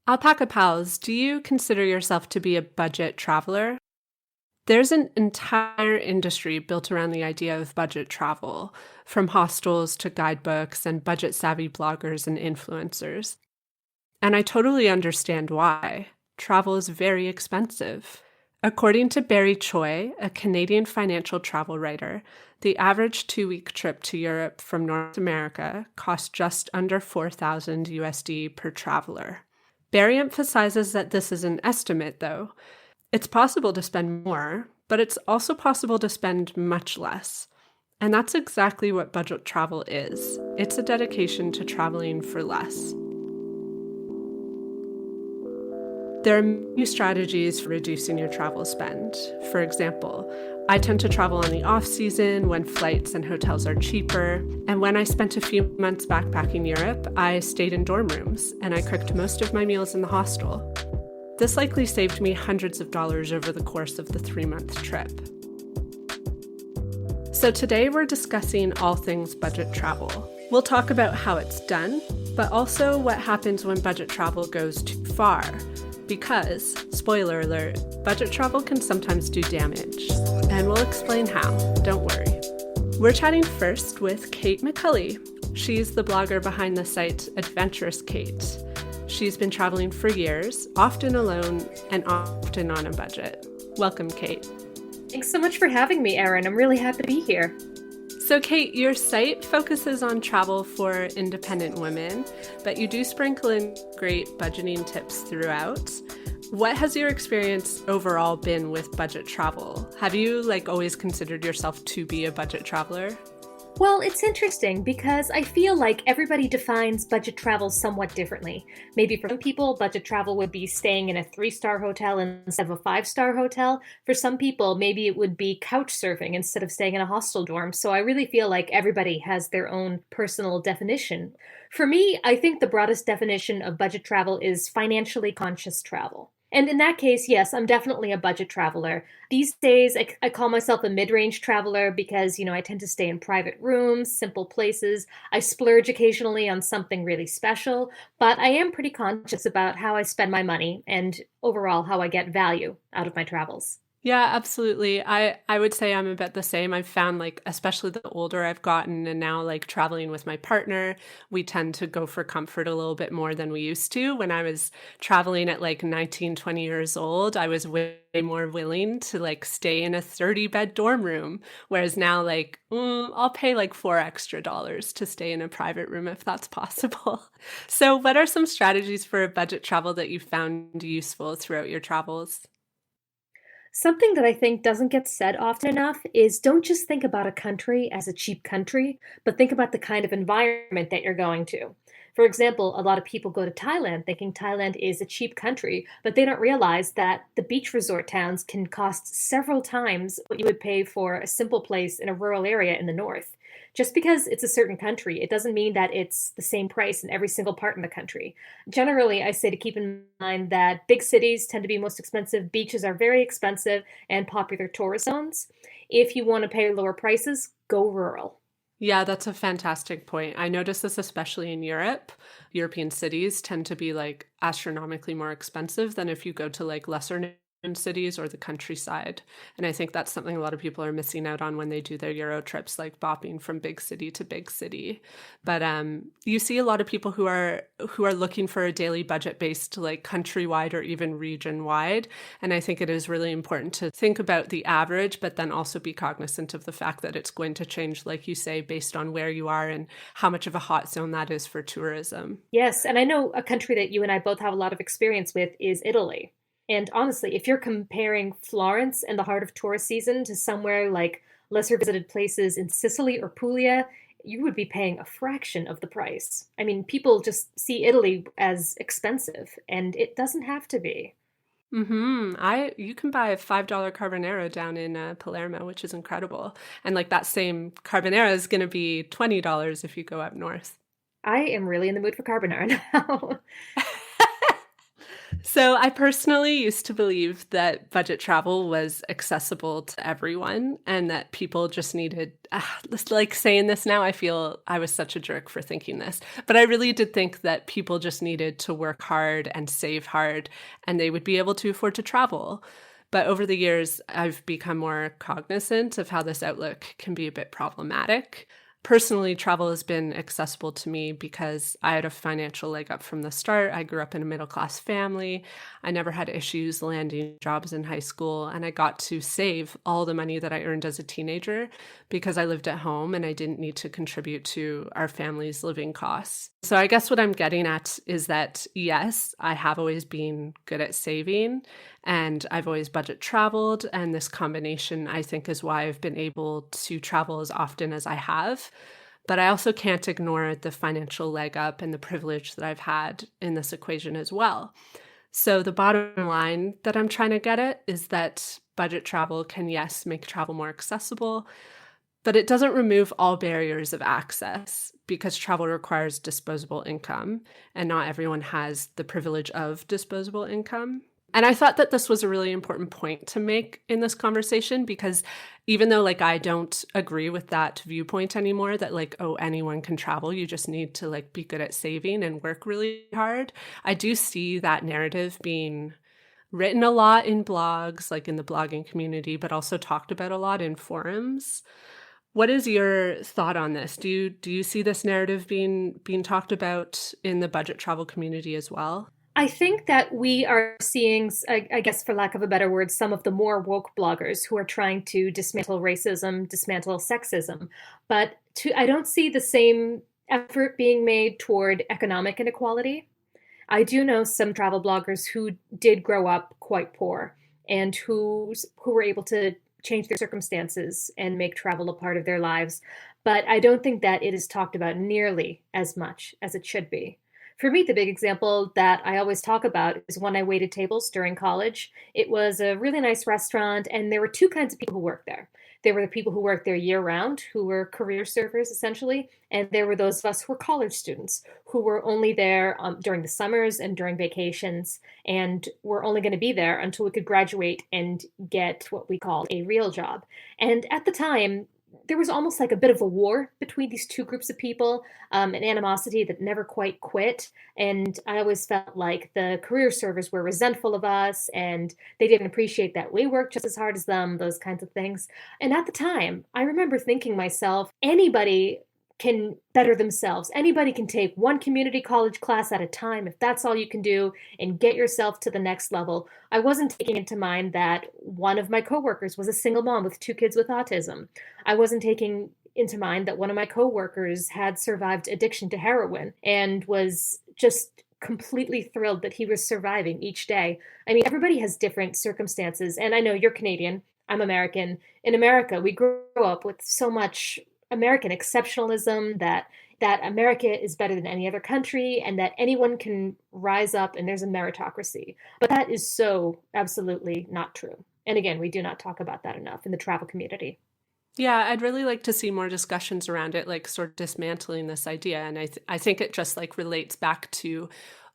Alpaca Pals, do you consider yourself to be a budget traveler? There's an entire industry built around the idea of budget travel, from hostels to guidebooks and budget-savvy bloggers and influencers. And I totally understand why. Travel is very expensive. According to Barry Choi, a Canadian financial travel writer, the average 2-week trip to Europe from North America costs just under 4,000 USD per traveler. Barry emphasizes that this is an estimate, though. It's possible to spend more, but it's also possible to spend much less. And that's exactly what budget travel is. It's a dedication to traveling for less. There are many strategies for reducing your travel spend. For example, I tend to travel in the off-season when flights and hotels are cheaper. And when I spent a few months backpacking Europe, I stayed in dorm rooms and I cooked most of my meals in the hostel. This likely saved me hundreds of dollars over the course of the 3-month trip. So today we're discussing all things budget travel. We'll talk about how it's done, but also what happens when budget travel goes too far. Because, spoiler alert, budget travel can sometimes do damage. And we'll explain how, don't worry. We're chatting first with Kate McCully. She's the blogger behind the site Adventurous Kate. She's been traveling for years, often alone and often on a budget. Welcome, Kate. Thanks so much for having me, Erin. I'm really happy to be here. So, Kate, your site focuses on travel for independent women, but you do sprinkle in great budgeting tips throughout. What has your experience overall been with budget travel? Have you always considered yourself to be a budget traveler? Well, it's interesting because I feel like everybody defines budget travel somewhat differently. Maybe for some people, budget travel would be staying in a 3-star hotel instead of a 5-star hotel. For some people, maybe it would be couch surfing instead of staying in a hostel dorm. So I really feel like everybody has their own personal definition. For me, I think the broadest definition of budget travel is financially conscious travel. And in that case, yes, I'm definitely a budget traveler. These days, I call myself a mid-range traveler because, I tend to stay in private rooms, simple places. I splurge occasionally on something really special, but I am pretty conscious about how I spend my money and overall how I get value out of my travels. Yeah, absolutely. I would say I'm a bit the same. I've found especially the older I've gotten and now traveling with my partner, we tend to go for comfort a little bit more than we used to. When I was traveling at 19, 20 years old, I was way more willing to stay in a 30-bed dorm room. Whereas now I'll pay $4 extra to stay in a private room if that's possible. So what are some strategies for budget travel that you found useful throughout your travels? Something that I think doesn't get said often enough is don't just think about a country as a cheap country, but think about the kind of environment that you're going to. For example, a lot of people go to Thailand thinking Thailand is a cheap country, but they don't realize that the beach resort towns can cost several times what you would pay for a simple place in a rural area in the north. Just because it's a certain country, it doesn't mean that it's the same price in every single part in the country. Generally, I say to keep in mind that big cities tend to be most expensive, beaches are very expensive, and popular tourist zones. If you want to pay lower prices, go rural. Yeah, that's a fantastic point. I notice this especially in Europe. European cities tend to be astronomically more expensive than if you go to lesser known cities or the countryside. And I think that's something a lot of people are missing out on when they do their Euro trips, bopping from big city to big city. But you see a lot of people who are looking for a daily budget based countrywide or even region wide. And I think it is really important to think about the average, but then also be cognizant of the fact that it's going to change, like you say, based on where you are and how much of a hot zone that is for tourism. Yes, and I know a country that you and I both have a lot of experience with is Italy. And honestly, if you're comparing Florence and the heart of tourist season to somewhere like lesser visited places in Sicily or Puglia, you would be paying a fraction of the price. I mean, people just see Italy as expensive, and it doesn't have to be. You can buy a $5 carbonara down in Palermo, which is incredible. And that same carbonara is going to be $20 if you go up north. I am really in the mood for carbonara now. So I personally used to believe that budget travel was accessible to everyone and that people just needed, like saying this now, I feel I was such a jerk for thinking this, but I really did think that people just needed to work hard and save hard and they would be able to afford to travel. But over the years, I've become more cognizant of how this outlook can be a bit problematic. Personally, travel has been accessible to me because I had a financial leg up from the start. I grew up in a middle class family. I never had issues landing jobs in high school, and I got to save all the money that I earned as a teenager because I lived at home and I didn't need to contribute to our family's living costs. So I guess what I'm getting at is that yes, I have always been good at saving and I've always budget traveled. And this combination, I think, is why I've been able to travel as often as I have. But I also can't ignore the financial leg up and the privilege that I've had in this equation as well. So the bottom line that I'm trying to get at is that budget travel can, yes, make travel more accessible, but it doesn't remove all barriers of access because travel requires disposable income, and not everyone has the privilege of disposable income. And I thought that this was a really important point to make in this conversation because even though like I don't agree with that viewpoint anymore that like, oh, anyone can travel, you just need to like be good at saving and work really hard. I do see that narrative being written a lot in blogs, like in the blogging community, but also talked about a lot in forums. What is your thought on this? Do you see this narrative being talked about in the budget travel community as well? I think that we are seeing, I guess, for lack of a better word, some of the more woke bloggers who are trying to dismantle racism, dismantle sexism. But I don't see the same effort being made toward economic inequality. I do know some travel bloggers who did grow up quite poor and who were able to change their circumstances and make travel a part of their lives. But I don't think that it is talked about nearly as much as it should be. For me, the big example that I always talk about is when I waited tables during college. It was a really nice restaurant, and there were two kinds of people who worked there. There were the people who worked there year round, who were career servers essentially, and there were those of us who were college students who were only there during the summers and during vacations, and were only going to be there until we could graduate and get what we call a real job. And at the time, there was almost like a bit of a war between these two groups of people, an animosity that never quite quit. And I always felt like the career servers were resentful of us and they didn't appreciate that we worked just as hard as them, those kinds of things. And at the time, I remember thinking myself, anybody can better themselves. Anybody can take one community college class at a time if that's all you can do and get yourself to the next level. I wasn't taking into mind that one of my coworkers was a single mom with two kids with autism. I wasn't taking into mind that one of my coworkers had survived addiction to heroin and was just completely thrilled that he was surviving each day. I mean, everybody has different circumstances, and I know you're Canadian, I'm American. In America, we grew up with so much American exceptionalism that America is better than any other country and that anyone can rise up and there's a meritocracy. But that is so absolutely not true. And again, we do not talk about that enough in the travel community. Yeah, I'd really like to see more discussions around it, like sort of dismantling this idea. And I think it just like relates back to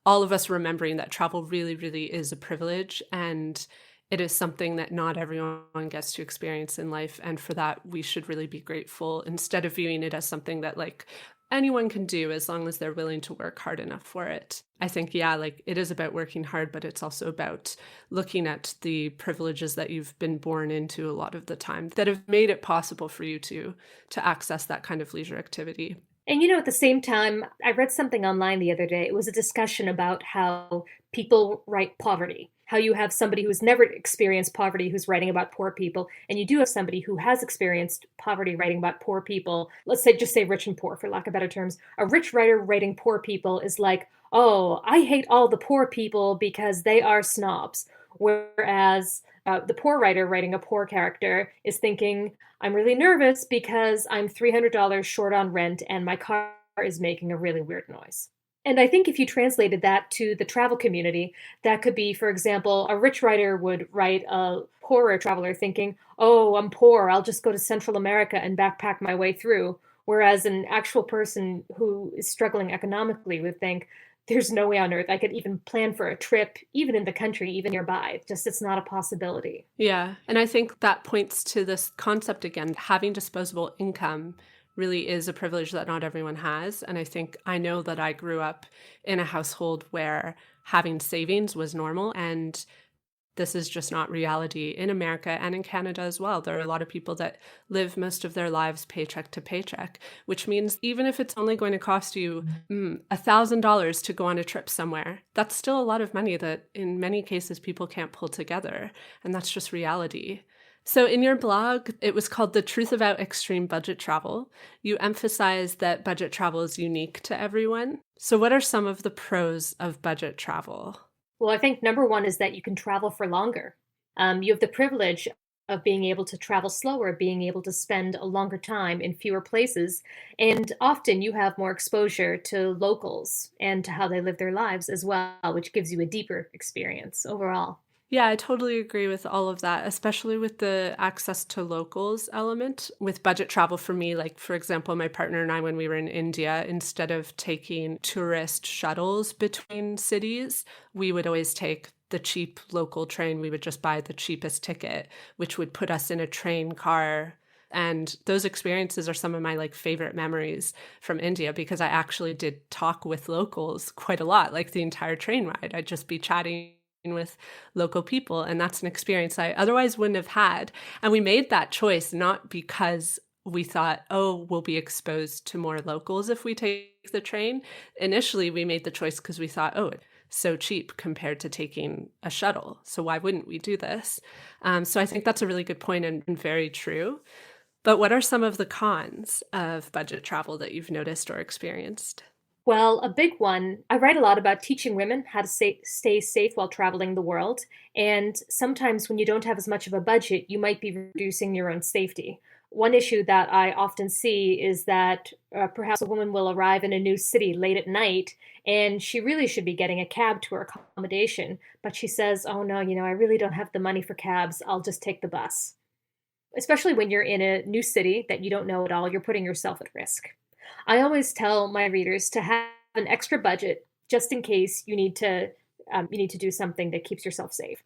all of us remembering that travel really, really is a privilege and it is something that not everyone gets to experience in life. And for that, we should really be grateful instead of viewing it as something that like anyone can do as long as they're willing to work hard enough for it. I think, yeah, like it is about working hard, but it's also about looking at the privileges that you've been born into a lot of the time that have made it possible for you to access that kind of leisure activity. And at the same time, I read something online the other day. It was a discussion about how people write poverty, how you have somebody who's never experienced poverty who's writing about poor people, and you do have somebody who has experienced poverty writing about poor people. Let's say, just say rich and poor, for lack of better terms. A rich writer writing poor people is like, oh, I hate all the poor people because they are snobs. Whereas the poor writer writing a poor character is thinking, I'm really nervous because I'm $300 short on rent and my car is making a really weird noise. And I think if you translated that to the travel community, that could be, for example, a rich writer would write a poorer traveler thinking, oh, I'm poor, I'll just go to Central America and backpack my way through. Whereas an actual person who is struggling economically would think, there's no way on earth I could even plan for a trip, even in the country, even nearby. Just it's not a possibility. Yeah. And I think that points to this concept again. Having disposable income really is a privilege that not everyone has. And I think I know that I grew up in a household where having savings was normal. And this is just not reality in America and in Canada as well. There are a lot of people that live most of their lives paycheck to paycheck, which means even if it's only going to cost you $1,000 to go on a trip somewhere, that's still a lot of money that in many cases people can't pull together. And that's just reality. So in your blog, it was called The Truth About Extreme Budget Travel. You emphasize that budget travel is unique to everyone. So what are some of the pros of budget travel? Well, I think number one is that you can travel for longer. You have the privilege of being able to travel slower, being able to spend a longer time in fewer places. And often you have more exposure to locals and to how they live their lives as well, which gives you a deeper experience overall. Yeah, I totally agree with all of that, especially with the access to locals element. With budget travel for me, like for example, my partner and I, when we were in India, instead of taking tourist shuttles between cities, we would always take the cheap local train. We would just buy the cheapest ticket, which would put us in a train car. And those experiences are some of my like favorite memories from India because I actually did talk with locals quite a lot, like the entire train ride. I'd just be chatting with local people. And that's an experience I otherwise wouldn't have had. And we made that choice not because we thought, oh, we'll be exposed to more locals if we take the train. Initially, we made the choice because we thought, oh, it's so cheap compared to taking a shuttle. So why wouldn't we do this? So I think that's a really good point and very true. But what are some of the cons of budget travel that you've noticed or experienced? Well, a big one, I write a lot about teaching women how to stay safe while traveling the world. And sometimes when you don't have as much of a budget, you might be reducing your own safety. One issue that I often see is that perhaps a woman will arrive in a new city late at night and she really should be getting a cab to her accommodation. But she says, oh no, I really don't have the money for cabs. I'll just take the bus. Especially when you're in a new city that you don't know at all, you're putting yourself at risk. I always tell my readers to have an extra budget just in case you need to do something that keeps yourself safe.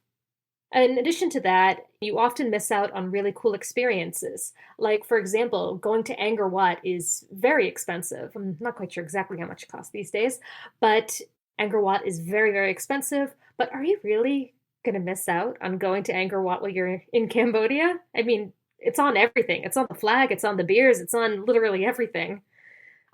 In addition to that, you often miss out on really cool experiences. Like, for example, going to Angkor Wat is very expensive. I'm not quite sure exactly how much it costs these days, but Angkor Wat is very, very expensive. But are you really going to miss out on going to Angkor Wat while you're in Cambodia? I mean, it's on everything. It's on the flag, it's on the beers, it's on literally everything.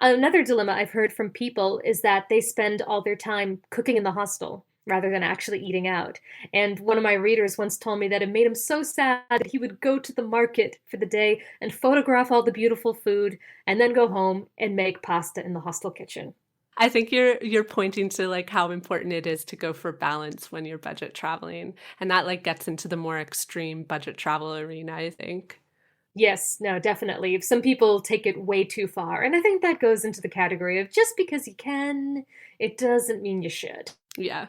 Another dilemma I've heard from people is that they spend all their time cooking in the hostel rather than actually eating out. And one of my readers once told me that it made him so sad that he would go to the market for the day and photograph all the beautiful food and then go home and make pasta in the hostel kitchen. I think you're pointing to like how important it is to go for balance when you're budget traveling. And that like gets into the more extreme budget travel arena, I think. Yes, no, definitely. Some people take it way too far. And I think that goes into the category of just because you can, it doesn't mean you should. Yeah.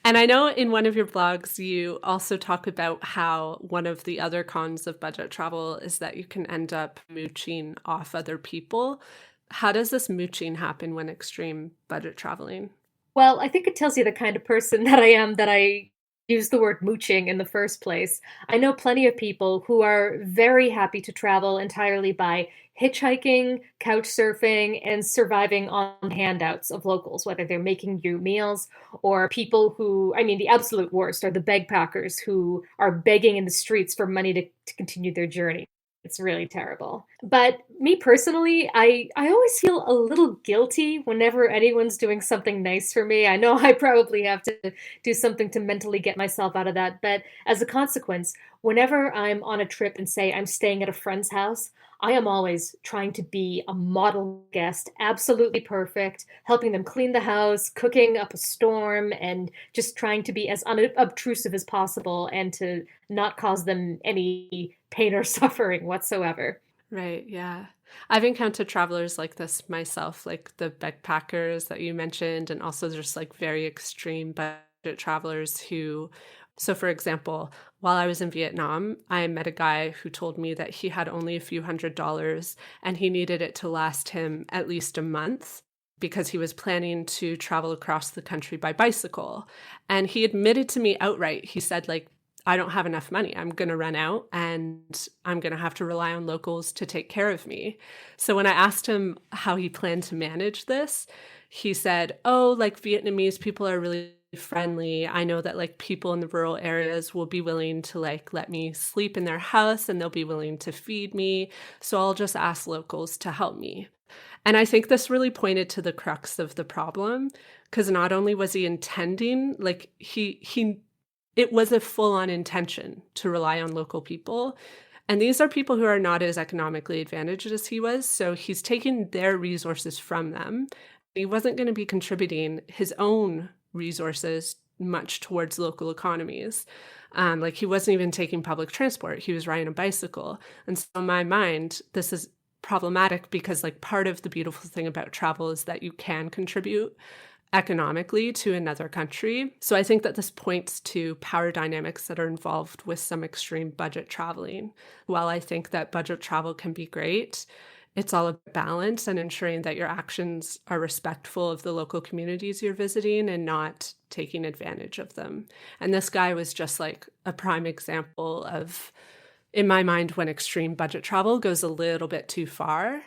And I know in one of your blogs, you also talk about how one of the other cons of budget travel is that you can end up mooching off other people. How does this mooching happen when extreme budget traveling? Well, I think it tells you the kind of person that I am that I use the word mooching in the first place. I know plenty of people who are very happy to travel entirely by hitchhiking, couch surfing, and surviving on handouts of locals, whether they're making you meals or people who, I mean, the absolute worst are the bagpackers who are begging in the streets for money to continue their journey. It's really terrible. But me personally, I always feel a little guilty whenever anyone's doing something nice for me. I know I probably have to do something to mentally get myself out of that. But as a consequence, whenever I'm on a trip and say I'm staying at a friend's house, I am always trying to be a model guest, absolutely perfect, helping them clean the house, cooking up a storm, and just trying to be as unobtrusive as possible and to not cause them any pain or suffering whatsoever. Right, yeah. I've encountered travelers like this myself, like the backpackers that you mentioned, and also just like very extreme budget travelers who, so for example, while I was in Vietnam, I met a guy who told me that he had only a few $100s and he needed it to last him at least a month. because he was planning to travel across the country by bicycle. And he admitted to me outright, he said, like, I don't have enough money. I'm going to run out and I'm going to have to rely on locals to take care of me. So when I asked him how he planned to manage this, he said, oh, like Vietnamese people are really friendly. I know that like people in the rural areas will be willing to like let me sleep in their house and they'll be willing to feed me. So I'll just ask locals to help me. And I think this really pointed to the crux of the problem, because not only was he intending, like he it was a full-on intention to rely on local people. And these are people who are not as economically advantaged as he was. So he's taking their resources from them. He wasn't going to be contributing his own resources much towards local economies. Like he wasn't even taking public transport. He was riding a bicycle. And so in my mind, this is problematic because like part of the beautiful thing about travel is that you can contribute economically to another country. So I think that this points to power dynamics that are involved with some extreme budget traveling. While I think that budget travel can be great, it's all about balance and ensuring that your actions are respectful of the local communities you're visiting and not taking advantage of them. And this guy was just like a prime example of, in my mind, when extreme budget travel goes a little bit too far.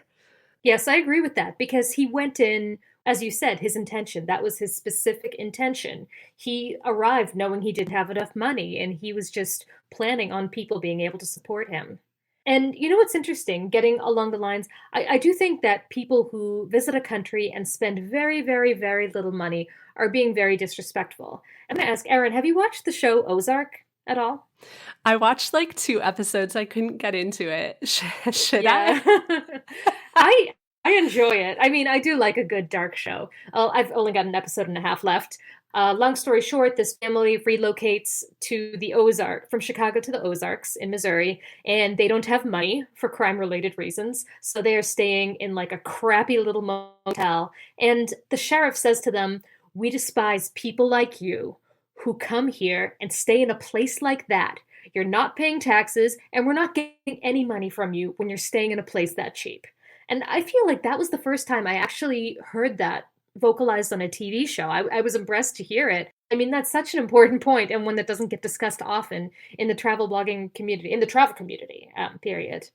Yes, I agree with that because he went in, as you said, his intention. That was his specific intention. He arrived knowing he didn't have enough money and he was just planning on people being able to support him. And you know what's interesting, getting along the lines, I do think that people who visit a country and spend very, very, very little money are being very disrespectful. I'm going to ask Erin, have you watched the show Ozark at all? I watched like 2 episodes. I couldn't get into it. Should Yeah. I? I I enjoy it. I mean, I do like a good dark show. I've only got an episode and a half left. Long story short, this family relocates to the Ozark, from Chicago to the Ozarks in Missouri, and they don't have money for crime-related reasons, so they are staying in like a crappy little motel. And the sheriff says to them, "We despise people like you who come here and stay in a place like that. You're not paying taxes, and we're not getting any money from you when you're staying in a place that cheap." And I feel like that was the first time I actually heard that vocalized on a TV show. I was impressed to hear it. I mean, that's such an important point and one that doesn't get discussed often in the travel blogging community, in the travel community, period.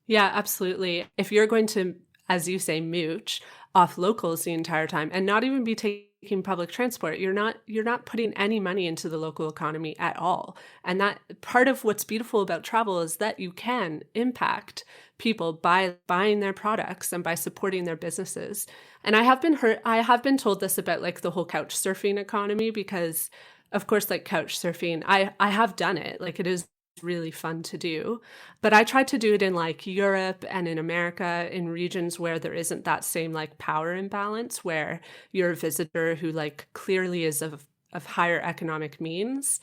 Yeah, absolutely. If you're going to, as you say, mooch off locals the entire time and not even be taking public transport, you're not putting any money into the local economy at all. And that part of what's beautiful about travel is that you can impact people by buying their products and by supporting their businesses. And I have been told this about like the whole couch surfing economy because of course like couch surfing, I have done it. Like it is really fun to do. But I tried to do it in like Europe and in America, in regions where there isn't that same like power imbalance, where you're a visitor who like clearly is of higher economic means.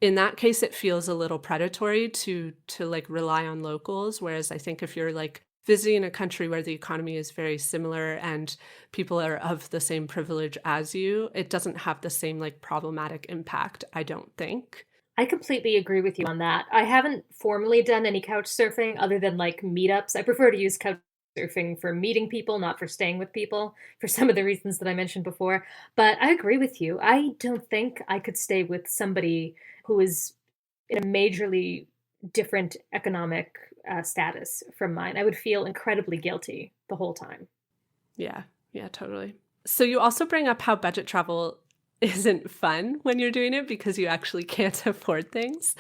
In that case, it feels a little predatory to like rely on locals. Whereas I think if you're like visiting a country where the economy is very similar and people are of the same privilege as you, it doesn't have the same like problematic impact, I don't think. I completely agree with you on that. I haven't formally done any couch surfing other than like meetups. I prefer to use couch surfing for meeting people, not for staying with people, for some of the reasons that I mentioned before. But I agree with you. I don't think I could stay with somebody who is in a majorly different economic status from mine. I would feel incredibly guilty the whole time. Yeah, yeah, totally. So you also bring up how budget travel isn't fun when you're doing it because you actually can't afford things.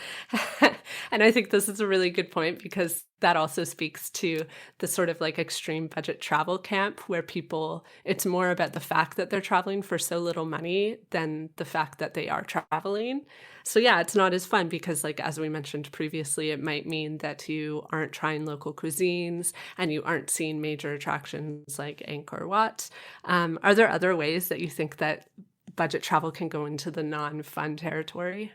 And I think this is a really good point because that also speaks to the sort of like extreme budget travel camp where people, it's more about the fact that they're traveling for so little money than the fact that they are traveling. So yeah, it's not as fun because like, as we mentioned previously, it might mean that you aren't trying local cuisines and you aren't seeing major attractions like Angkor Wat. Are there other ways that you think that budget travel can go into the non-fun territory?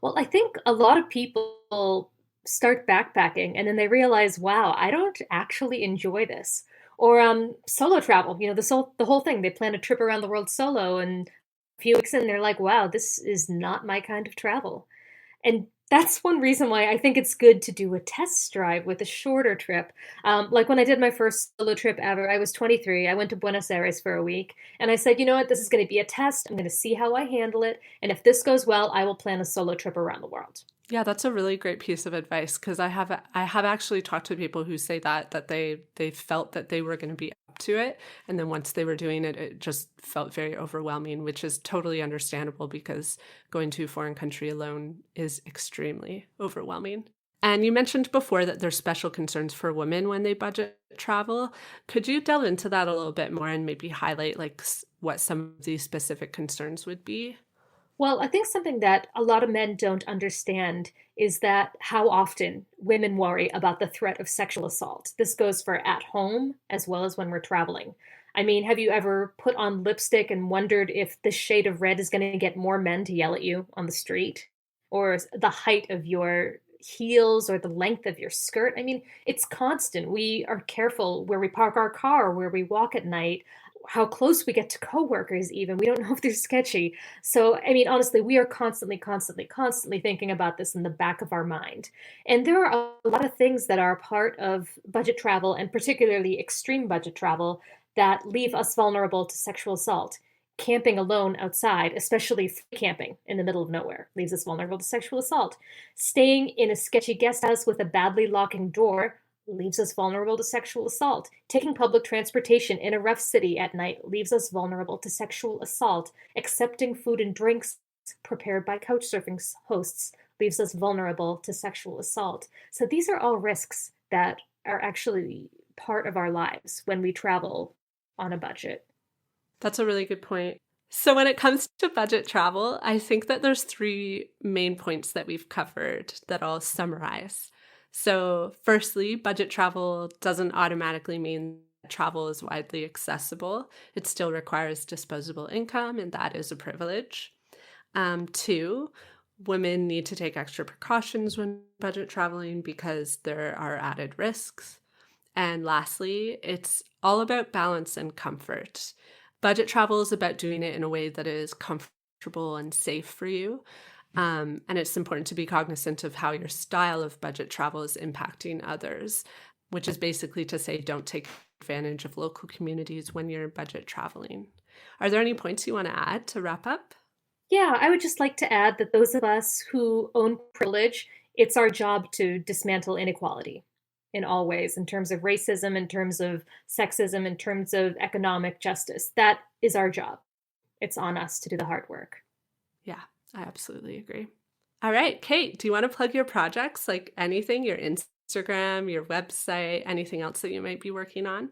Well, I think a lot of people start backpacking and then they realize, wow, I don't actually enjoy this. Or solo travel, you know, the whole thing. They plan a trip around the world solo, and a few weeks in, they're like, wow, this is not my kind of travel. And That's one reason why I think it's good to do a test drive with a shorter trip. Like when I did my first solo trip ever, I was 23. I went to Buenos Aires for a week, and I said, you know what, this is going to be a test. I'm going to see how I handle it. And if this goes well, I will plan a solo trip around the world. Yeah, that's a really great piece of advice because I have actually talked to people who say that they felt that they were going to be up to it, and then once they were doing it, it just felt very overwhelming, which is totally understandable because going to a foreign country alone is extremely overwhelming. And you mentioned before that there's special concerns for women when they budget travel. Could you delve into that a little bit more and maybe highlight like what some of these specific concerns would be? Well, I think something that a lot of men don't understand is that how often women worry about the threat of sexual assault. This goes for at home as well as when we're traveling. I mean, have you ever put on lipstick and wondered if this shade of red is going to get more men to yell at you on the street? Or the height of your heels or the length of your skirt? I mean, it's constant. We are careful where we park our car, where we walk at night, how close we get to coworkers even. We don't know if they're sketchy. So, I mean, honestly, we are constantly thinking about this in the back of our mind. And there are a lot of things that are part of budget travel, and particularly extreme budget travel, that leave us vulnerable to sexual assault. Camping alone outside, especially free camping in the middle of nowhere, leaves us vulnerable to sexual assault. Staying in a sketchy guest house with a badly locking door leaves us vulnerable to sexual assault. Taking public transportation in a rough city at night leaves us vulnerable to sexual assault. Accepting food and drinks prepared by couchsurfing hosts leaves us vulnerable to sexual assault. So these are all risks that are actually part of our lives when we travel on a budget. That's a really good point. So when it comes to budget travel, I think that there's three main points that we've covered that I'll summarize. So firstly, budget travel doesn't automatically mean that travel is widely accessible. It still requires disposable income, and that is a privilege. Two, women need to take extra precautions when budget traveling because there are added risks. And lastly, it's all about balance and comfort. Budget travel is about doing it in a way that is comfortable and safe for you. And it's important to be cognizant of how your style of budget travel is impacting others, which is basically to say don't take advantage of local communities when you're budget traveling. Are there any points you want to add to wrap up? Yeah, I would just like to add that those of us who own privilege, it's our job to dismantle inequality in all ways, in terms of racism, in terms of sexism, in terms of economic justice. That is our job. It's on us to do the hard work. Yeah, I absolutely agree. All right, Kate, do you want to plug your projects, like anything, your Instagram, your website, anything else that you might be working on?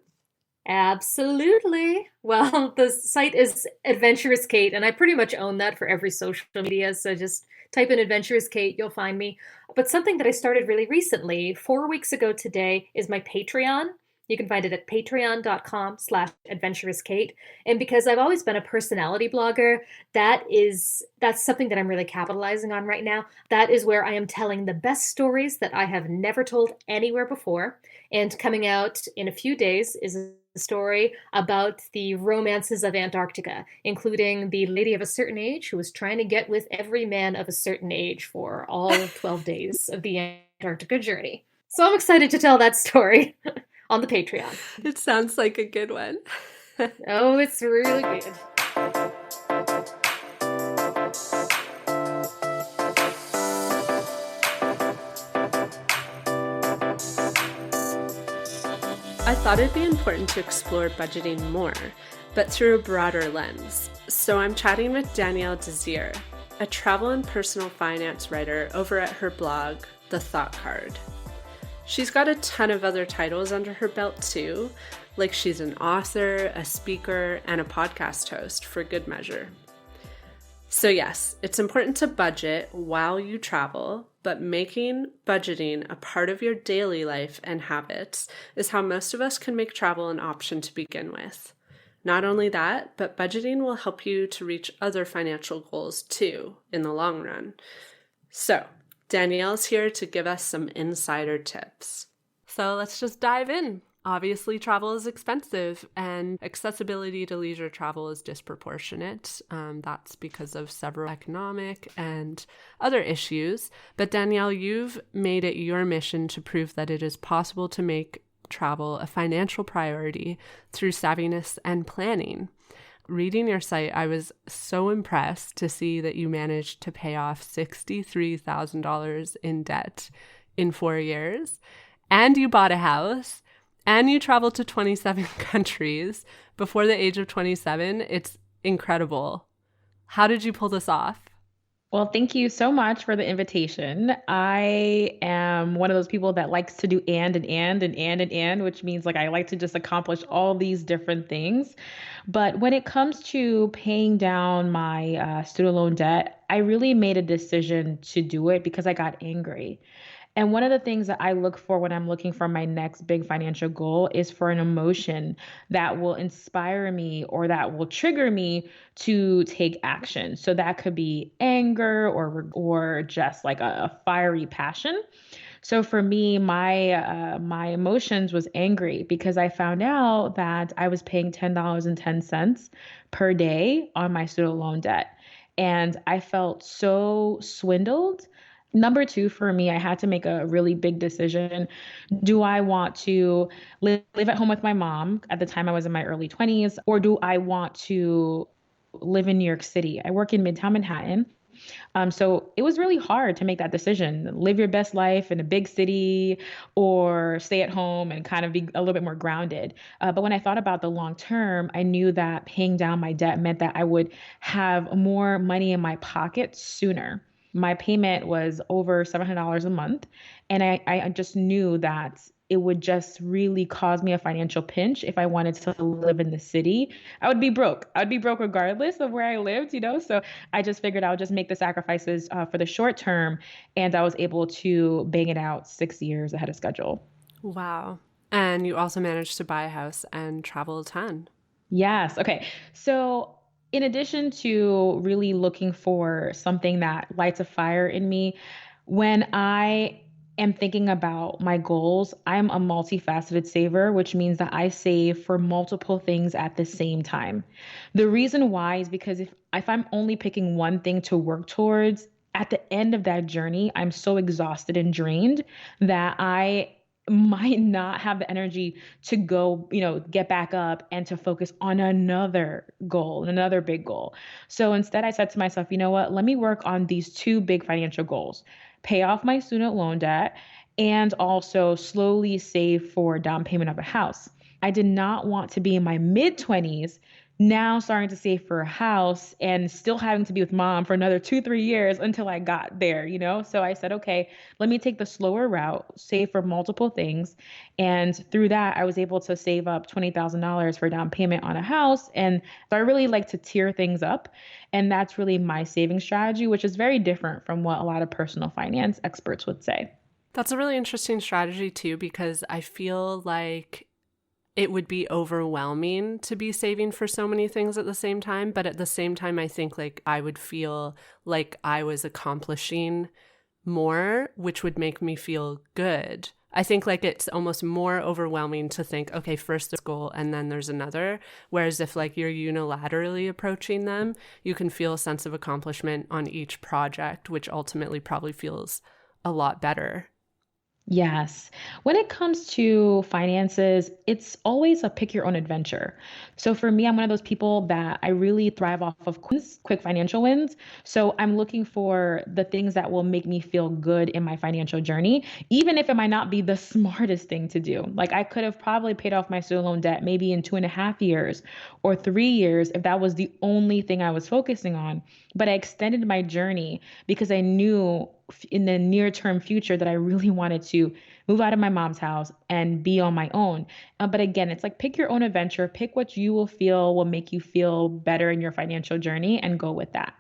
Absolutely. Well, the site is Adventurous Kate, and I pretty much own that for every social media. So just type in Adventurous Kate, you'll find me. But something that I started really recently, 4 weeks ago today, is my Patreon. You can find it at patreon.com/adventurouskate. And because I've always been a personality blogger, that's something that I'm really capitalizing on right now. That is where I am telling the best stories that I have never told anywhere before. And coming out in a few days is a story about the romances of Antarctica, including the lady of a certain age who was trying to get with every man of a certain age for all 12 days of the Antarctica journey. So I'm excited to tell that story on the Patreon. It sounds like a good one. Oh, it's really good. I thought it'd be important to explore budgeting more, but through a broader lens. So I'm chatting with Danielle Desir, a travel and personal finance writer over at her blog, The Thought Card. She's got a ton of other titles under her belt too, like she's an author, a speaker, and a podcast host for good measure. So yes, it's important to budget while you travel, but making budgeting a part of your daily life and habits is how most of us can make travel an option to begin with. Not only that, but budgeting will help you to reach other financial goals too in the long run. So, Danielle's here to give us some insider tips. So let's just dive in. Obviously, travel is expensive and accessibility to leisure travel is disproportionate. That's because of several economic and other issues. But Danielle, you've made it your mission to prove that it is possible to make travel a financial priority through savviness and planning. Reading your site, I was so impressed to see that you managed to pay off $63,000 in debt in 4 years, and you bought a house, and you traveled to 27 countries before the age of 27. It's incredible. How did you pull this off? Well, thank you so much for the invitation. I am one of those people that likes to do and, which means like I like to just accomplish all these different things. But when it comes to paying down my student loan debt, I really made a decision to do it because I got angry. And one of the things that I look for when I'm looking for my next big financial goal is for an emotion that will inspire me or that will trigger me to take action. So that could be anger or just like a fiery passion. So for me, my emotions was angry because I found out that I was paying $10.10 per day on my student loan debt. And I felt so swindled. Number two, for me, I had to make a really big decision. Do I want to live at home with my mom? At the time, I was in my early 20s, or do I want to live in New York City? I work in Midtown Manhattan. So it was really hard to make that decision. Live your best life in a big city or stay at home and kind of be a little bit more grounded. But when I thought about the long term, I knew that paying down my debt meant that I would have more money in my pocket sooner. My payment was over $700 a month. And I just knew that it would just really cause me a financial pinch if I wanted to live in the city. I would be broke. I would be broke regardless of where I lived. So I just figured I would just make the sacrifices for the short term. And I was able to bang it out 6 years ahead of schedule. Wow. And you also managed to buy a house and travel a ton. Yes. Okay. So, in addition to really looking for something that lights a fire in me, when I am thinking about my goals, I'm a multifaceted saver, which means that I save for multiple things at the same time. The reason why is because if I'm only picking one thing to work towards, at the end of that journey, I'm so exhausted and drained that I might not have the energy to go, get back up and to focus on another goal, another big goal. So instead, I said to myself, you know what? Let me work on these two big financial goals: pay off my student loan debt and also slowly save for down payment of a house. I did not want to be in my mid 20s now starting to save for a house and still having to be with mom for another 2, 3 years until I got there. So I said, okay, let me take the slower route, save for multiple things. And through that, I was able to save up $20,000 for down payment on a house. And so I really like to tier things up. And that's really my saving strategy, which is very different from what a lot of personal finance experts would say. That's a really interesting strategy too, because I feel like it would be overwhelming to be saving for so many things at the same time. But at the same time, I think like I would feel like I was accomplishing more, which would make me feel good. I think like it's almost more overwhelming to think, okay, first this goal and then there's another. Whereas if like you're unilaterally approaching them, you can feel a sense of accomplishment on each project, which ultimately probably feels a lot better. Yes. When it comes to finances, it's always a pick your own adventure. So for me, I'm one of those people that I really thrive off of quick financial wins. So I'm looking for the things that will make me feel good in my financial journey, even if it might not be the smartest thing to do. Like I could have probably paid off my student loan debt maybe in 2.5 years or 3 years if that was the only thing I was focusing on. But I extended my journey because I knew in the near term future that I really wanted to move out of my mom's house and be on my own. But again, it's like pick your own adventure, pick what you will make you feel better in your financial journey and go with that.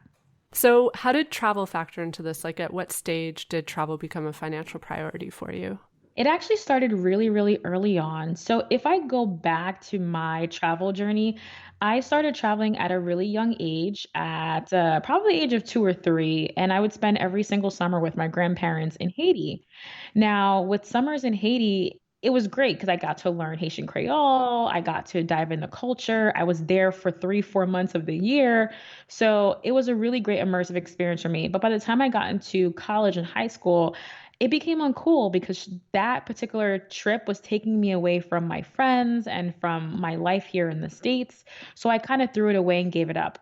So, how did travel factor into this? Like, at what stage did travel become a financial priority for you? It actually started really, really early on. So if I go back to my travel journey, I started traveling at a really young age, at probably age of 2 or 3, and I would spend every single summer with my grandparents in Haiti. Now, with summers in Haiti, it was great because I got to learn Haitian Creole. I got to dive into culture. I was there for 3, 4 months of the year. So it was a really great immersive experience for me. But by the time I got into college and high school, it became uncool because that particular trip was taking me away from my friends and from my life here in the States. So I kind of threw it away and gave it up.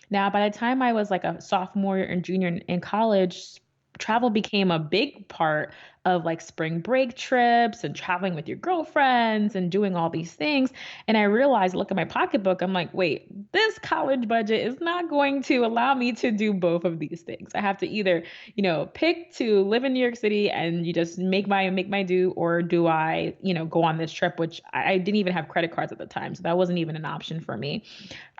Now, by the time I was like a sophomore and junior in college, travel became a big part of like spring break trips and traveling with your girlfriends and doing all these things. And I realized, look at my pocketbook, I'm like, wait, this college budget is not going to allow me to do both of these things. I have to either, pick to live in New York City and you just make my do, or do I, go on this trip, which I didn't even have credit cards at the time. So that wasn't even an option for me.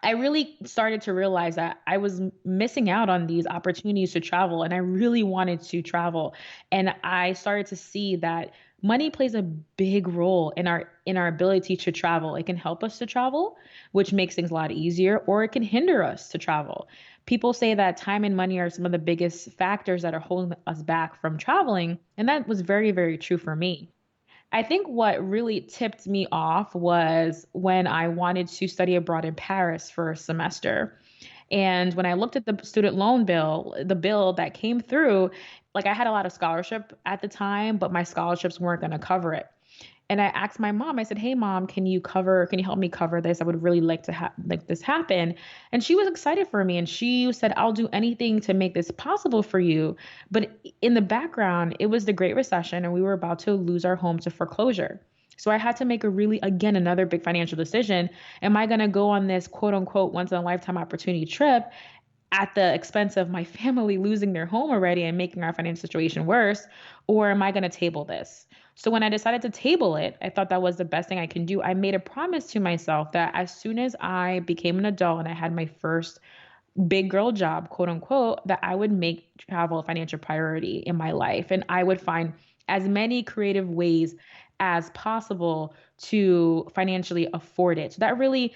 I really started to realize that I was missing out on these opportunities to travel, and I really wanted to travel. And I started to see that money plays a big role in our ability to travel. It can help us to travel, which makes things a lot easier, or it can hinder us to travel. People say that time and money are some of the biggest factors that are holding us back from traveling, and that was very, very true for me. I think what really tipped me off was when I wanted to study abroad in Paris for a semester. And when I looked at the student loan bill, the bill that came through, like I had a lot of scholarship at the time, but my scholarships weren't going to cover it. And I asked my mom, I said, "Hey mom, can you help me cover this? I would really like to have like this happen." And she was excited for me and she said, "I'll do anything to make this possible for you." But in the background, it was the Great Recession and we were about to lose our home to foreclosure. So I had to make again, another big financial decision. Am I going to go on this quote unquote once in a lifetime opportunity trip at the expense of my family losing their home already and making our financial situation worse? Or am I going to table this? So when I decided to table it, I thought that was the best thing I can do. I made a promise to myself that as soon as I became an adult and I had my first big girl job, quote unquote, that I would make travel a financial priority in my life. And I would find as many creative ways as possible to financially afford it. So that really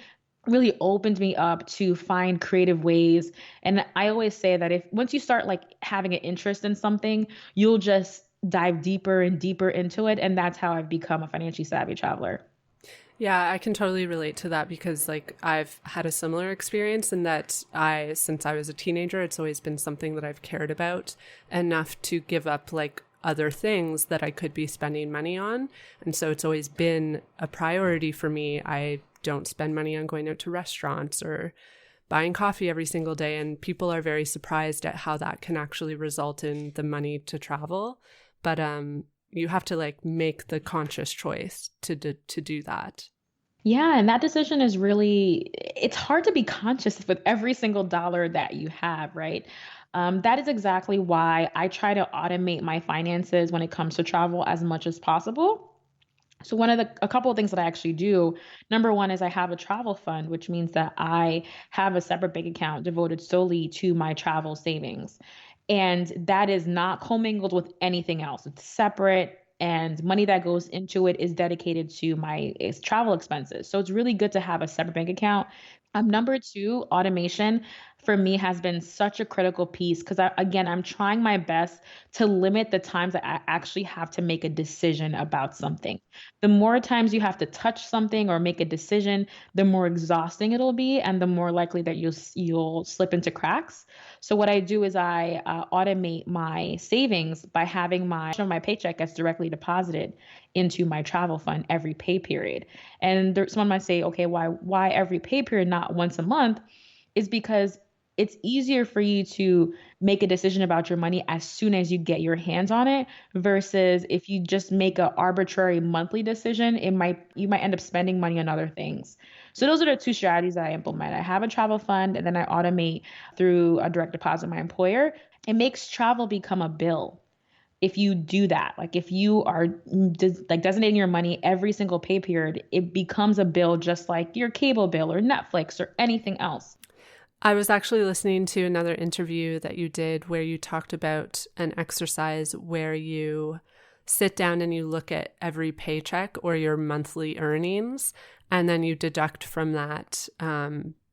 opened me up to find creative ways. And I always say that if once you start like having an interest in something, you'll just dive deeper and deeper into it. And that's how I've become a financially savvy traveler. Yeah, I can totally relate to that because like I've had a similar experience in that since I was a teenager, it's always been something that I've cared about enough to give up like other things that I could be spending money on. And so it's always been a priority for me. I don't spend money on going out to restaurants or buying coffee every single day. And people are very surprised at how that can actually result in the money to travel. But you have to like make the conscious choice to do that. Yeah, and that decision is really, it's hard to be conscious with every single dollar that you have, right? That is exactly why I try to automate my finances when it comes to travel as much as possible. So a couple of things that I actually do, number one is I have a travel fund, which means that I have a separate bank account devoted solely to my travel savings. And that is not commingled with anything else. It's separate and money that goes into it is dedicated to my travel expenses. So it's really good to have a separate bank account. Number two, automation for me has been such a critical piece because again, I'm trying my best to limit the times that I actually have to make a decision about something. The more times you have to touch something or make a decision, the more exhausting it'll be, and the more likely that you'll slip into cracks. So what I do is I automate my savings by having my paycheck gets directly deposited into my travel fund every pay period. And someone might say, okay, why every pay period, not once a month? Is because it's easier for you to make a decision about your money as soon as you get your hands on it versus if you just make an arbitrary monthly decision, you might end up spending money on other things. So those are the two strategies that I implement. I have a travel fund and then I automate through a direct deposit with my employer. It makes travel become a bill if you do that. Like if you are like designating your money every single pay period, it becomes a bill just like your cable bill or Netflix or anything else. I was actually listening to another interview that you did where you talked about an exercise where you sit down and you look at every paycheck or your monthly earnings, and then you deduct from that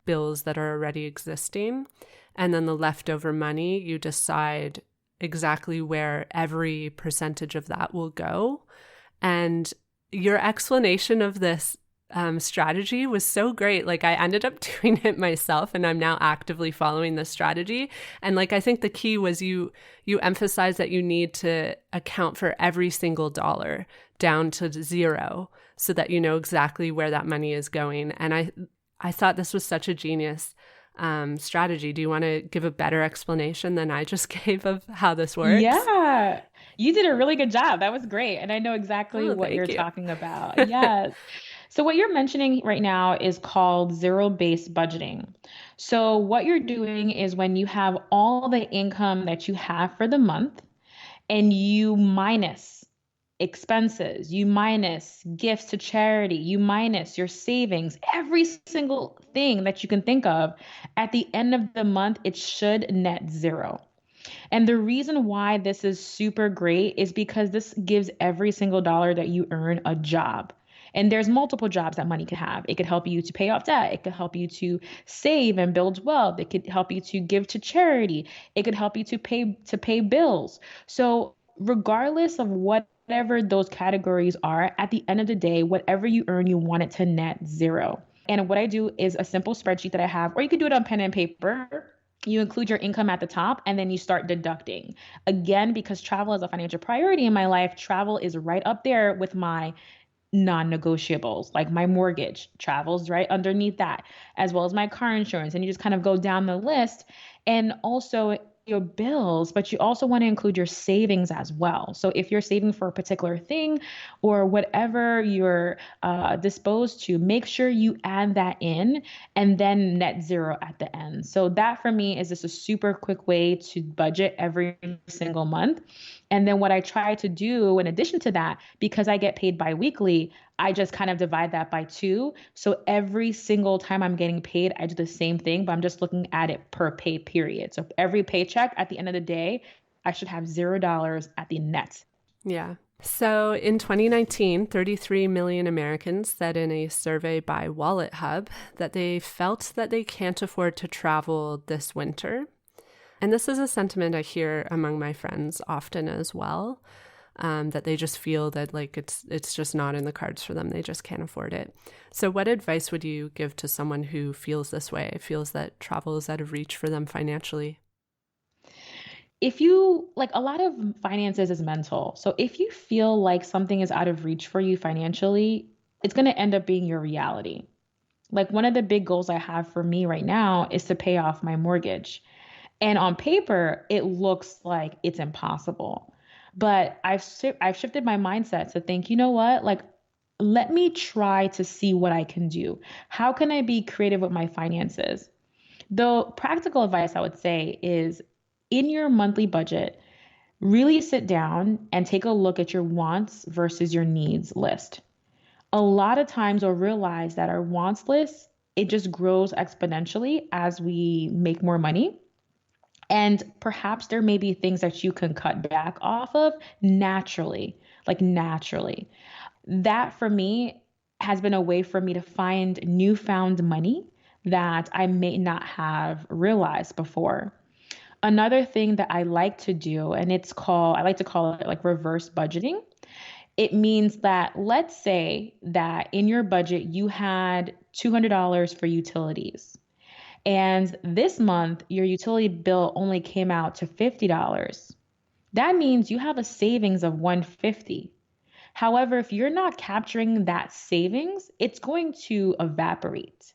bills that are already existing. And then the leftover money, you decide exactly where every percentage of that will go. And your explanation of this strategy was so great. Like I ended up doing it myself, and I'm now actively following this strategy. And like I think the key was you emphasize that you need to account for every single dollar down to zero so that you know exactly where that money is going. And I thought this was such a genius strategy. Do you want to give a better explanation than I just gave of how this works? Yeah, you did a really good job. That was great. And I know exactly Oh, what thank you're you. talking about. Yes. So, what you're mentioning right now is called zero-based budgeting. So, what you're doing is when you have all the income that you have for the month and you minus expenses, you minus gifts to charity, you minus your savings, every single thing that you can think of, at the end of the month, it should net zero. And the reason why this is super great is because this gives every single dollar that you earn a job. And there's multiple jobs that money can have. It could help you to pay off debt. It could help you to save and build wealth. It could help you to give to charity. It could help you to pay bills. So regardless of whatever those categories are, at the end of the day, whatever you earn, you want it to net zero. And what I do is a simple spreadsheet that I have, or you could do it on pen and paper. You include your income at the top and then you start deducting. Again, because travel is a financial priority in my life, travel is right up there with my non-negotiables, like my mortgage travels right underneath that, as well as my car insurance. And you just kind of go down the list, and also your bills, but you also want to include your savings as well. So if you're saving for a particular thing or whatever you're disposed to, make sure you add that in and then net zero at the end. So that for me is just a super quick way to budget every single month. And then what I try to do in addition to that, because I get paid biweekly, I just kind of divide that by two. So every single time I'm getting paid, I do the same thing, but I'm just looking at it per pay period. So every paycheck at the end of the day, I should have $0 at the net. Yeah. So in 2019, 33 million Americans said in a survey by Wallet Hub that they felt that they can't afford to travel this winter. And this is a sentiment I hear among my friends often as well, that they just feel that like it's just not in the cards for them. They just can't afford it. So what advice would you give to someone who feels this way, feels that travel is out of reach for them financially? If you like, a lot of finances is mental. So if you feel like something is out of reach for you financially, it's going to end up being your reality. Like one of the big goals I have for me right now is to pay off my mortgage. And on paper, it looks like it's impossible. But I've shifted my mindset to think, you know what? Like, let me try to see what I can do. How can I be creative with my finances? The practical advice I would say is in your monthly budget, really sit down and take a look at your wants versus your needs list. A lot of times we'll realize that our wants list, it just grows exponentially as we make more money. And perhaps there may be things that you can cut back off of naturally, like naturally. That for me has been a way for me to find newfound money that I may not have realized before. Another thing that I like to do, and I like to call it like reverse budgeting. It means that let's say that in your budget you had $200 for utilities. And this month, your utility bill only came out to $50. That means you have a savings of $150. However, if you're not capturing that savings, it's going to evaporate.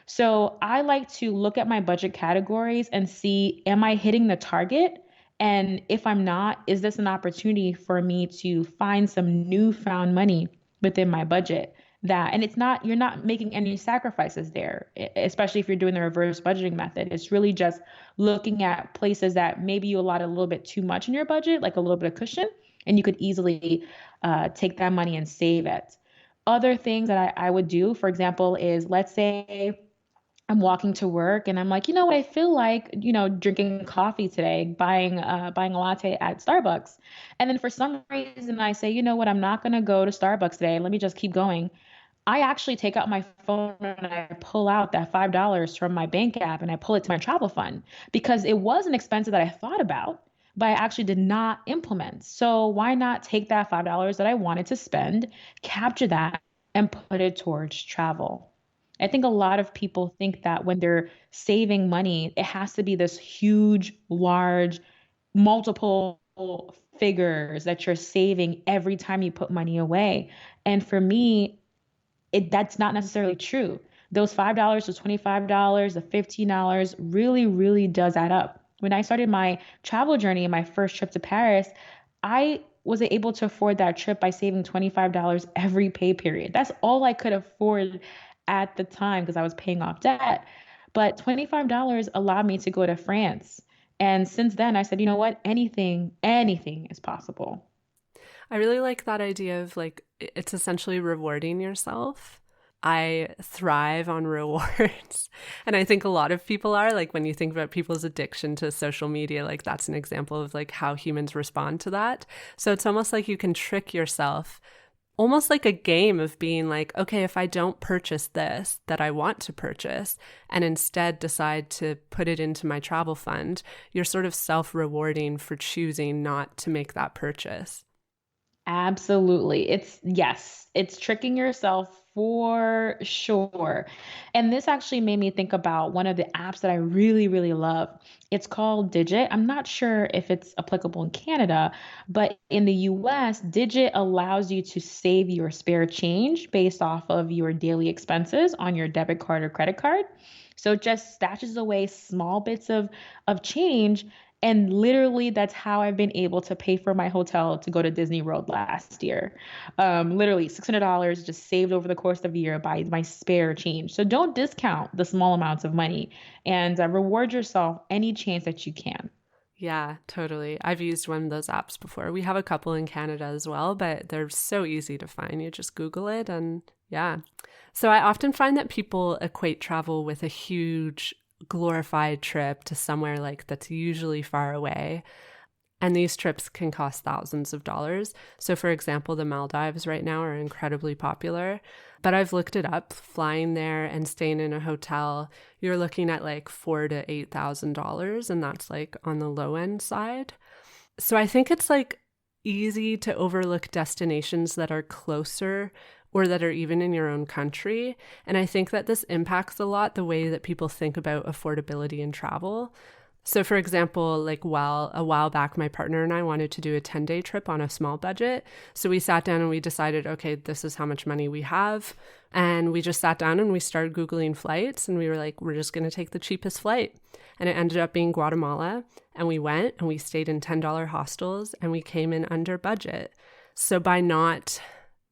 So I like to look at my budget categories and see, am I hitting the target? And if I'm not, is this an opportunity for me to find some newfound money within my budget? And it's not, you're not making any sacrifices there, especially if you're doing the reverse budgeting method. It's really just looking at places that maybe you allot a little bit too much in your budget, like a little bit of cushion, and you could easily take that money and save it. Other things that I would do, for example, is let's say I'm walking to work and I'm like, you know what, I feel like, drinking coffee today, buying a latte at Starbucks. And then for some reason I say, you know what, I'm not going to go to Starbucks today. Let me just keep going. I actually take out my phone and I pull out that $5 from my bank app and I pull it to my travel fund because it was an expense that I thought about, but I actually did not implement. So why not take that $5 that I wanted to spend, capture that, and put it towards travel? I think a lot of people think that when they're saving money, it has to be this huge, large, multiple figures that you're saving every time you put money away. And for me, that's not necessarily true. Those $5 to $25, the $15 really, really does add up. When I started my travel journey and my first trip to Paris, I was able to afford that trip by saving $25 every pay period. That's all I could afford at the time because I was paying off debt. But $25 allowed me to go to France. And since then, I said, you know what? Anything is possible. I really like that idea of like, it's essentially rewarding yourself. I thrive on rewards. And I think a lot of people are like, when you think about people's addiction to social media, like that's an example of like how humans respond to that. So it's almost like you can trick yourself, almost like a game of being like, okay, if I don't purchase this that I want to purchase and instead decide to put it into my travel fund, you're sort of self-rewarding for choosing not to make that purchase. Absolutely. It's tricking yourself for sure. And this actually made me think about one of the apps that I really, really love. It's called Digit. I'm not sure if it's applicable in Canada, but in the US, Digit allows you to save your spare change based off of your daily expenses on your debit card or credit card. So it just stashes away small bits of change, and literally, that's how I've been able to pay for my hotel to go to Disney World last year. Literally, $600 just saved over the course of a year by my spare change. So don't discount the small amounts of money, and reward yourself any chance that you can. Yeah, totally. I've used one of those apps before. We have a couple in Canada as well, but they're so easy to find. You just Google it and yeah. So I often find that people equate travel with a huge glorified trip to somewhere like that's usually far away. And these trips can cost thousands of dollars. So, for example, the Maldives right now are incredibly popular. But I've looked it up, flying there and staying in a hotel, you're looking at like $4,000 to $8,000, and that's like on the low end side. So I think it's like easy to overlook destinations that are closer or that are even in your own country. And I think that this impacts a lot the way that people think about affordability in travel. So for example, like a while back, my partner and I wanted to do a 10-day trip on a small budget. So we sat down and we decided, okay, this is how much money we have. And we just sat down and we started Googling flights, and we were like, we're just going to take the cheapest flight. And it ended up being Guatemala. And we went and we stayed in $10 hostels and we came in under budget. So by not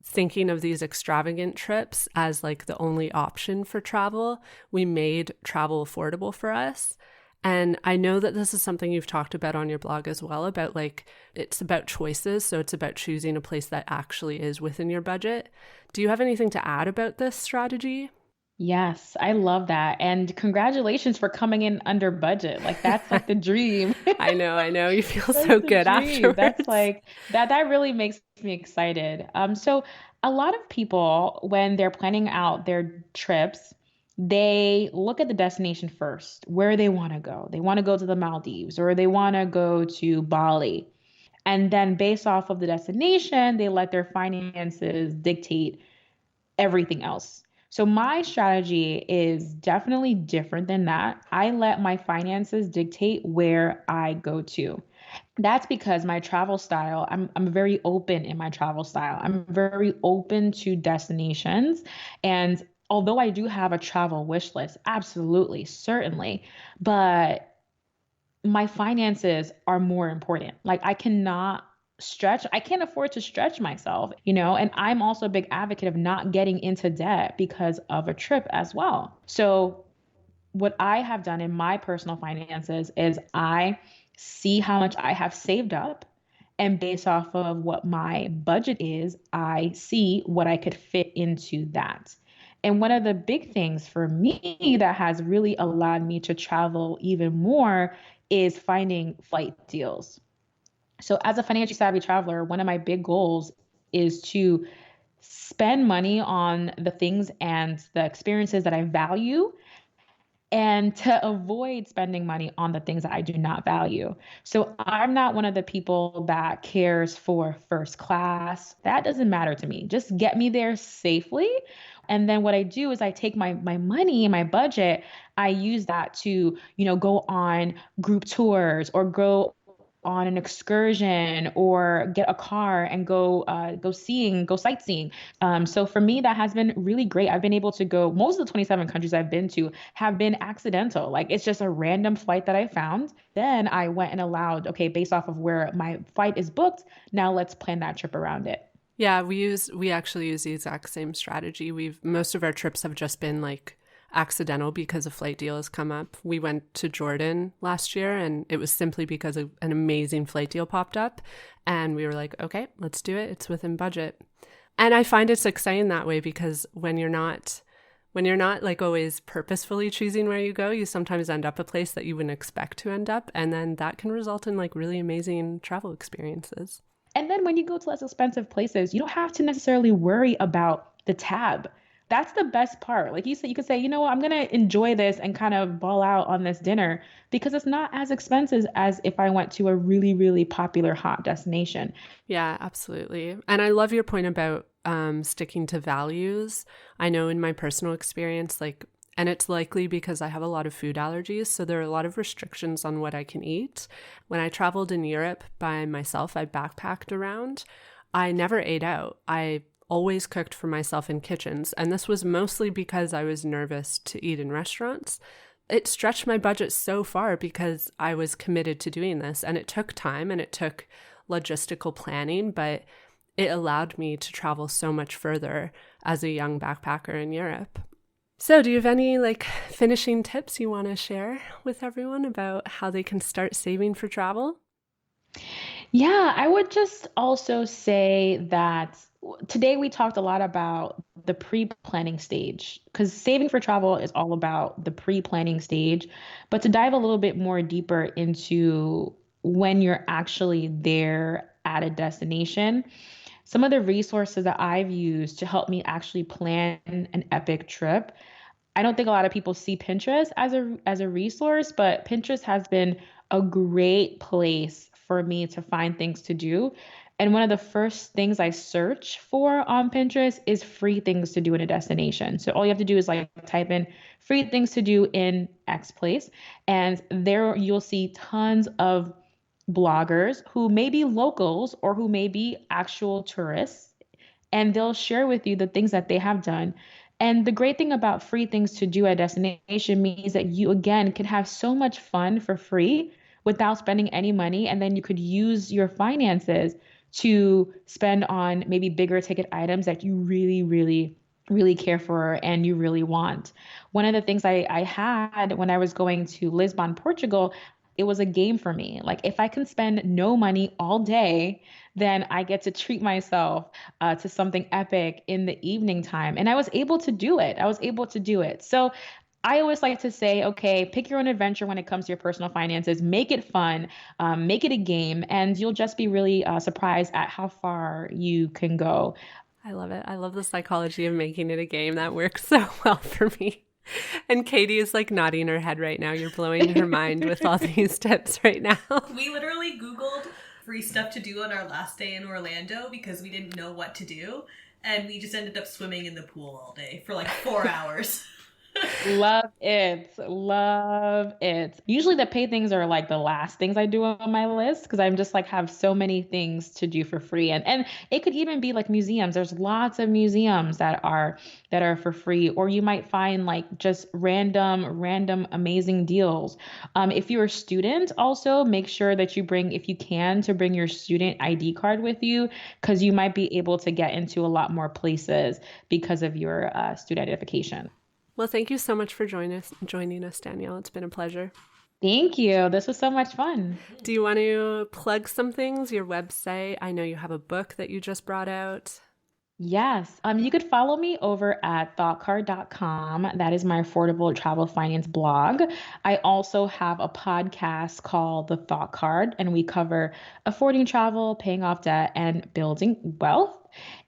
thinking of these extravagant trips as like the only option for travel, we made travel affordable for us. And I know that this is something you've talked about on your blog as well, about like, it's about choices. So it's about choosing a place that actually is within your budget. Do you have anything to add about this strategy? Yes, I love that. And congratulations for coming in under budget. Like that's like the dream. I know. You feel That's so the good dream. That's afterwards. like that really makes me excited. So a lot of people when they're planning out their trips, they look at the destination first, where they want to go. They want to go to the Maldives or they want to go to Bali. And then based off of the destination, they let their finances dictate everything else. So my strategy is definitely different than that. I let my finances dictate where I go to. That's because my travel style, I'm very open in my travel style. I'm very open to destinations. And although I do have a travel wish list, absolutely, certainly, but my finances are more important. Like I can't afford to stretch myself, and I'm also a big advocate of not getting into debt because of a trip as well. So what I have done in my personal finances is I see how much I have saved up. And based off of what my budget is, I see what I could fit into that. And one of the big things for me that has really allowed me to travel even more is finding flight deals. So, as a financially savvy traveler, one of my big goals is to spend money on the things and the experiences that I value and to avoid spending money on the things that I do not value. So I'm not one of the people that cares for first class. That doesn't matter to me. Just get me there safely. And then what I do is I take my money, my budget, I use that to, go on group tours or go on an excursion or get a car and go sightseeing. So for me, that has been really great. I've been able to go. Most of the 27 countries I've been to have been accidental. Like it's just a random flight that I found. Then I went and allowed, okay, based off of where my flight is booked, now let's plan that trip around it. Yeah, we actually use the exact same strategy. Most of our trips have just been like accidental because a flight deal has come up. We went to Jordan last year and it was simply because an amazing flight deal popped up and we were like, okay, let's do it. It's within budget. And I find it's exciting that way because when you're not like always purposefully choosing where you go, you sometimes end up a place that you wouldn't expect to end up. And then that can result in like really amazing travel experiences. And then when you go to less expensive places, you don't have to necessarily worry about the tab. That's the best part. Like you said, you could say, you know what, I'm going to enjoy this and kind of ball out on this dinner because it's not as expensive as if I went to a really, really popular hot destination. Yeah, absolutely. And I love your point about sticking to values. I know in my personal experience, and it's likely because I have a lot of food allergies, so there are a lot of restrictions on what I can eat. When I traveled in Europe by myself, I backpacked around. I never ate out. I always cooked for myself in kitchens, and this was mostly because I was nervous to eat in restaurants. It stretched my budget so far because I was committed to doing this, and it took time and it took logistical planning, but it allowed me to travel so much further as a young backpacker in Europe. So do you have any finishing tips you want to share with everyone about how they can start saving for travel? Yeah, I would just also say that today we talked a lot about the pre-planning stage because saving for travel is all about the pre-planning stage. But to dive a little bit more deeper into when you're actually there at a destination, some of the resources that I've used to help me actually plan an epic trip. I don't think a lot of people see Pinterest as a resource, but Pinterest has been a great place for me to find things to do. And one of the first things I search for on Pinterest is free things to do in a destination. So all you have to do is type in free things to do in X place, and there you'll see tons of bloggers who may be locals or who may be actual tourists, and they'll share with you the things that they have done. And the great thing about free things to do at a destination means that you, again, can have so much fun for free without spending any money. And then you could use your finances to spend on maybe bigger ticket items that you really, really, really care for and you really want. One of the things I had when I was going to Lisbon, Portugal, it was a game for me. Like if I can spend no money all day, then I get to treat myself to something epic in the evening time. And I was able to do it. I was able to do it. So I always like to say, okay, pick your own adventure when it comes to your personal finances. Make it fun, make it a game, and you'll just be really surprised at how far you can go. I love it. I love the psychology of making it a game. That works so well for me. And Katie is nodding her head right now. You're blowing her mind with all these tips right now. We literally Googled free stuff to do on our last day in Orlando because we didn't know what to do. And we just ended up swimming in the pool all day for 4 hours. Love it. Love it. Usually the pay things are the last things I do on my list because I'm just have so many things to do for free. And it could even be museums. There's lots of museums that are for free, or you might find just random amazing deals. If you're a student, also make sure that you bring, if you can, to bring your student ID card with you because you might be able to get into a lot more places because of your student identification. Well, thank you so much for joining us, Danielle. It's been a pleasure. Thank you. This was so much fun. Do you want to plug some things? Your website? I know you have a book that you just brought out. Yes. You could follow me over at thoughtcard.com. That is my affordable travel finance blog. I also have a podcast called The Thought Card, and we cover affording travel, paying off debt, and building wealth.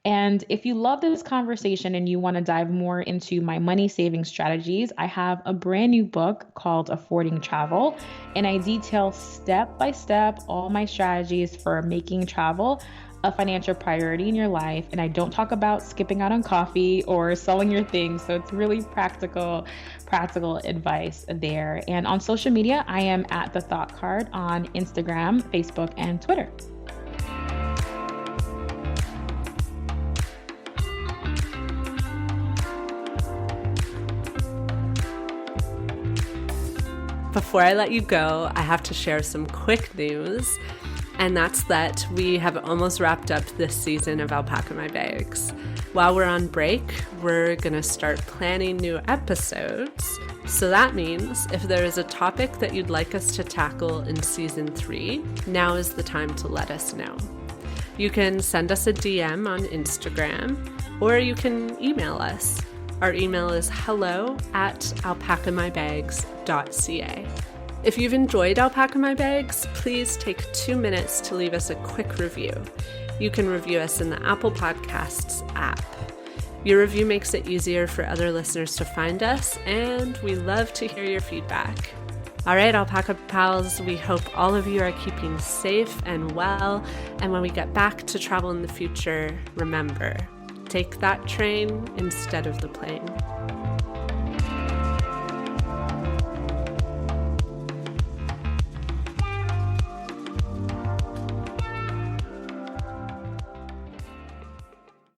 And if you love this conversation and you want to dive more into my money saving strategies, I have a brand new book called Affording Travel, and I detail step by step all my strategies for making travel a financial priority in your life. And I don't talk about skipping out on coffee or selling your things. So it's really practical advice there. And on social media, I am at The Thought Card on Instagram, Facebook, and Twitter. Before I let you go, I have to share some quick news. And that's that we have almost wrapped up this season of Alpaca My Bags. While we're on break, we're going to start planning new episodes. So that means if there is a topic that you'd like us to tackle in season 3, now is the time to let us know. You can send us a DM on Instagram, or you can email us. Our email is hello@alpacamybags.ca. If you've enjoyed Alpaca My Bags, please take 2 minutes to leave us a quick review. You can review us in the Apple Podcasts app. Your review makes it easier for other listeners to find us, and we love to hear your feedback. All right, Alpaca Pals, we hope all of you are keeping safe and well, and when we get back to travel in the future, remember, take that train instead of the plane.